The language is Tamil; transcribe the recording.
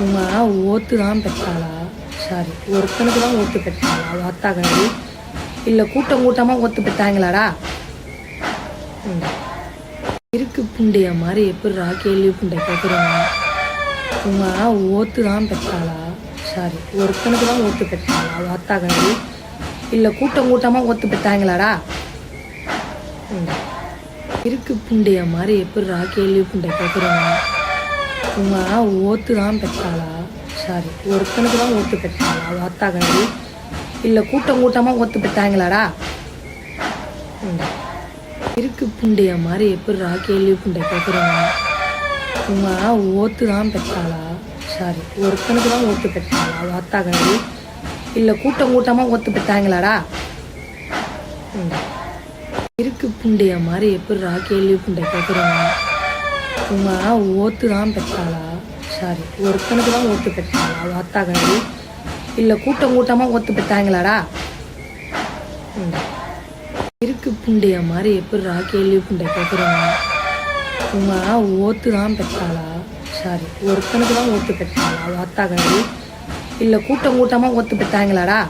உங்க ஓத்து தான் பெற்றாளா? சாரி, ஒருத்தனுக்கு தான் ஓத்து பெற்றாளா வாத்தாங்கடி? இல்லை கூட்டம் கூட்டமாக ஓத்து பெற்றாங்களாடா? இருக்கு புண்டைய மாதிரி எப்படிரா கேள்வி புண்டை கேட்குறீங்க? உங்க ஓத்து தான் பெற்றாளா? சாரி, ஒருத்தனுக்கு தான் ஓத்து பெற்றாளா வாத்தாங்கடி? இல்லை கூட்டம் கூட்டமாக ஓத்து பெற்றாங்களாடா? இருக்கு புண்டைய மாதிரி எப்படிரா கேள்வி புண்டை கேட்குறீங்க? உங்க ஓத்து தான் பெற்றாளா? சாரி, ஒருத்தனுக்கு தான் ஓத்து பெற்றாளா வாத்தாங்கடி? இல்லை கூட்டம் கூட்டமாக ஓத்து பெற்றாங்களாடா? இருக்கு புண்டைய மாதிரி எப்படிரா கேள்வி புண்டை கேட்குறீங்க? உங்க ஓத்து தான் பெற்றாளா? சாரி, ஒருத்தனுக்கு தான் ஓத்து பெற்றாளா வாத்தாங்கடி? இல்லை கூட்டம் கூட்டமாக ஓத்து பெற்றாங்களாடா? இருக்கு புண்டைய மாதிரி எப்படிரா கேள்வி புண்டை கேட்குறீங்க? உங்க ஓத்து தான் பெற்றாளா? சாரி, ஒருத்தனுக்கு தான் ஓத்து பெற்றாளா வாத்தாங்கடி? இல்லை கூட்டம் கூட்டமாக ஓத்து பெற்றாங்களாடா? இருக்கு புண்டைய மாதிரி எப்படிரா கேள்வி புண்டை கேட்குறீங்க? உங்க ஓத்து தான் பெற்றாளா? சாரி, ஒருத்தனுக்கு தான் ஓத்து பெற்றாளா வாத்தாங்கடி? இல்லை கூட்டம் கூட்டமாக ஓத்து பெற்றாங்களாடா?